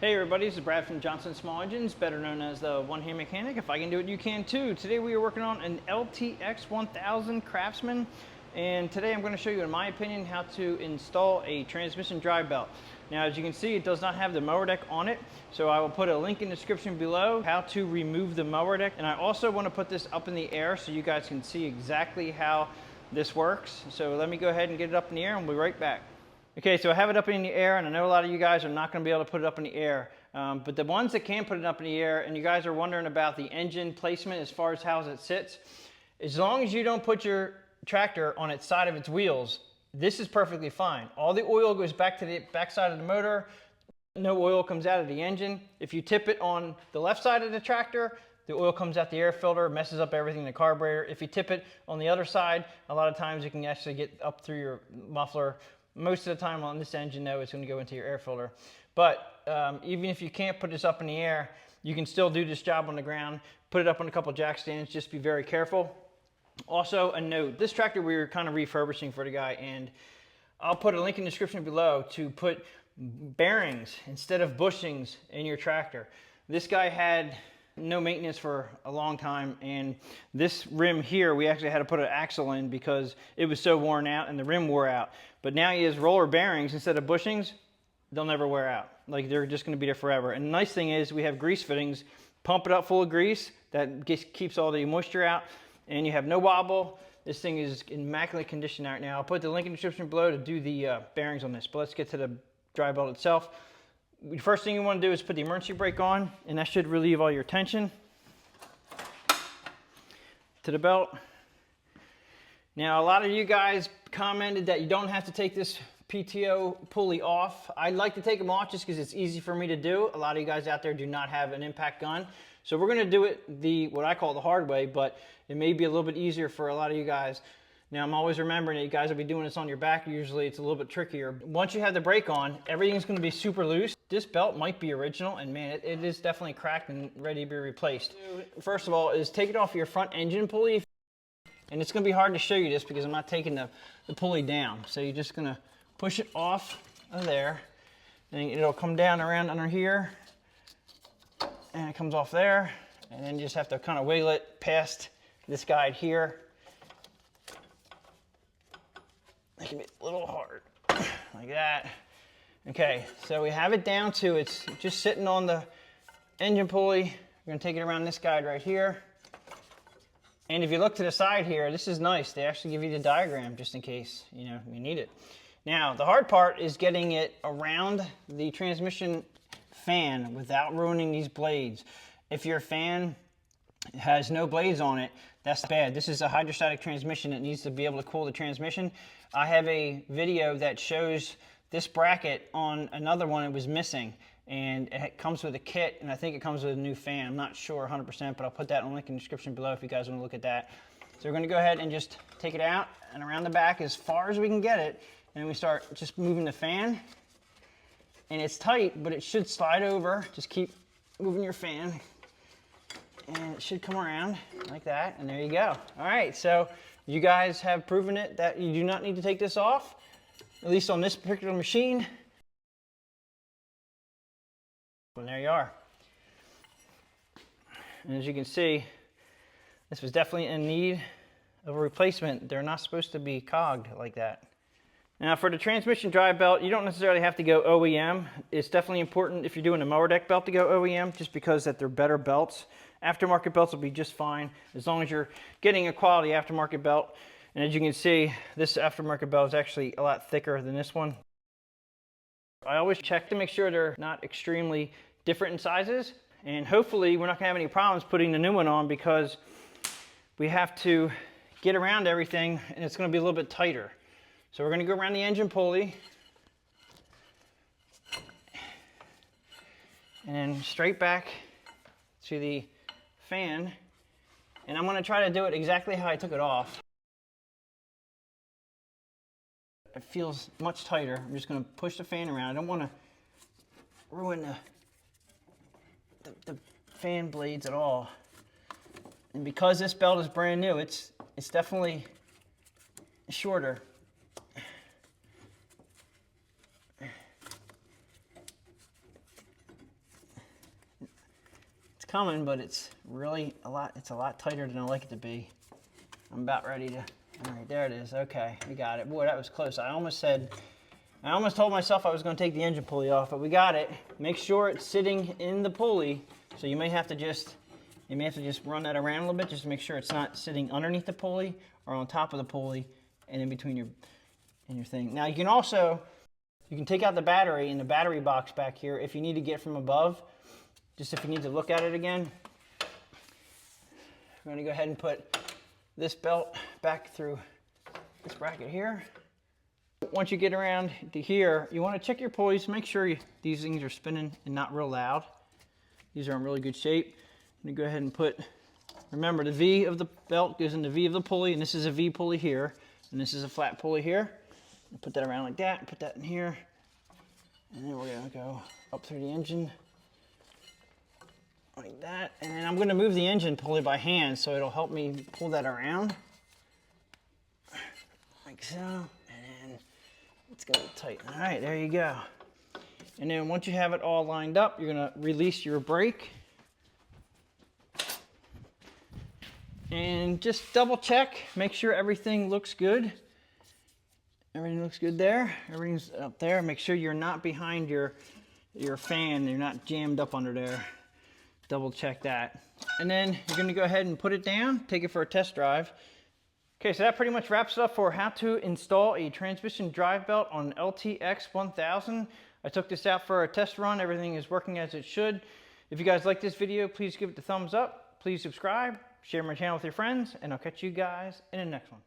Hey everybody, this is Brad from Johnson Small Engines, better known as the One Hand Mechanic. If I can do it, you can too. Today we are working on an LTX 1000 Craftsman, and today I'm going to show you, in my opinion, how to install a transmission drive belt. Now, as you can see, it does not have the mower deck on it, so I will put a link in the description below how to remove the mower deck. And I also want to put this up in the air so you guys can see exactly how this works. So let me go ahead and get it up in the air and we'll be right back. Okay, so I have it up in the air, and I know a lot of you guys are not going to be able to put it up in the air, but the ones that can put it up in the air, and you guys are wondering about the engine placement as far as how it sits, as long as you don't put your tractor on its side of its wheels, this is perfectly fine. All the oil goes back to the back side of the motor. No oil comes out of the engine. If you tip it on the left side of the tractor, the oil comes out the air filter, messes up everything in the carburetor. If you tip it on the other side, a lot of times it can actually get up through your muffler. Most of the time on this engine, though, it's going to go into your air filter. But even if you can't put this up in the air, you can still do this job on the ground. Put it up on a couple jack stands. Just be very careful. Also, a note, this tractor we were kind of refurbishing for the guy, and I'll put a link in the description below to put bearings instead of bushings in your tractor. This guy had no maintenance for a long time, and this rim here we actually had to put an axle in because it was so worn out and the rim wore out. But now he has roller bearings instead of bushings. They'll never wear out. Like, they're just going to be there forever. And the nice thing is we have grease fittings. Pump it up full of grease. That keeps all the moisture out, and you have no wobble. This thing is in immaculate condition right now. I'll put the link in the description below to do the bearings on this. But let's get to the drive belt itself. The first thing you want to do is put the emergency brake on, and that should relieve all your tension to the belt. Now, a lot of you guys commented that you don't have to take this PTO pulley off. I like to take them off just because it's easy for me to do. A lot of you guys out there do not have an impact gun. So we're going to do it what I call the hard way, but it may be a little bit easier for a lot of you guys. Now, I'm always remembering that you guys will be doing this on your back. Usually it's a little bit trickier. Once you have the brake on, everything's going to be super loose. This belt might be original, and man, it is definitely cracked and ready to be replaced. First of all is take it off your front engine pulley. And it's going to be hard to show you this because I'm not taking the pulley down. So you're just going to push it off of there, and it'll come down around under here, and it comes off there, and then you just have to kind of wiggle it past this guide here. It can be a little hard, like that. Okay, so we have it down to, it's just sitting on the engine pulley. We're going to take it around this guide right here. And if you look to the side here, this is nice. They actually give you the diagram just in case, you need it. Now, the hard part is getting it around the transmission fan without ruining these blades. If your fan has no blades on it, that's bad. This is a hydrostatic transmission. It needs to be able to cool the transmission. I have a video that shows this bracket on another one. It was missing, and it comes with a kit, and I think it comes with a new fan. I'm not sure 100%, but I'll put that in the link in the description below if you guys want to look at that. So we're going to go ahead and just take it out and around the back as far as we can get it, and then we start just moving the fan. And it's tight, but it should slide over. Just keep moving your fan, and it should come around like that, and there you go. All right, so you guys have proven it that you do not need to take this off, at least on this particular machine. And there you are. And as you can see, this was definitely in need of a replacement. They're not supposed to be cogged like that. Now, for the transmission drive belt, you don't necessarily have to go OEM. It's definitely important if you're doing a mower deck belt to go OEM, just because that they're better belts. Aftermarket belts will be just fine as long as you're getting a quality aftermarket belt. And as you can see, this aftermarket belt is actually a lot thicker than this one. I always check to make sure they're not extremely different in sizes. And hopefully we're not going to have any problems putting the new one on, because we have to get around everything and it's going to be a little bit tighter. So we're going to go around the engine pulley and then straight back to the fan. And I'm going to try to do it exactly how I took it off. It feels much tighter. I'm just going to push the fan around. I don't want to ruin the fan blades at all. And because this belt is brand new, it's definitely shorter. coming, but it's really it's a lot tighter than I like it to be. I'm about ready to, all right, there it is. Okay, we got it. Boy, that was close. I almost told myself I was going to take the engine pulley off, but we got it. Make sure it's sitting in the pulley. So you may have to just run that around a little bit just to make sure it's not sitting underneath the pulley or on top of the pulley and in between your thing. Now you can take out the battery in the battery box back here if you need to get from above, just if you need to look at it again. I'm going to go ahead and put this belt back through this bracket here. Once you get around to here, you want to check your pulleys, make sure these things are spinning and not real loud. These are in really good shape. I'm going to go ahead and put, remember the V of the belt goes in the V of the pulley, and this is a V pulley here, and this is a flat pulley here. Put that around like that, put that in here, and then we're going to go up through the engine like that. And then I'm going to move the engine pulley by hand so it'll help me pull that around like so. And then it's going to tighten. All right, there you go. And then once you have it all lined up, you're going to release your brake. And just double check, make sure everything looks good. Everything looks good there. Everything's up there. Make sure you're not behind your fan. You're not jammed up under there. Double check that. And then you're going to go ahead and put it down, take it for a test drive. Okay, so that pretty much wraps it up for how to install a transmission drive belt on LTX 1000. I took this out for a test run. Everything is working as it should. If you guys like this video, please give it the thumbs up. Please subscribe, share my channel with your friends, and I'll catch you guys in the next one.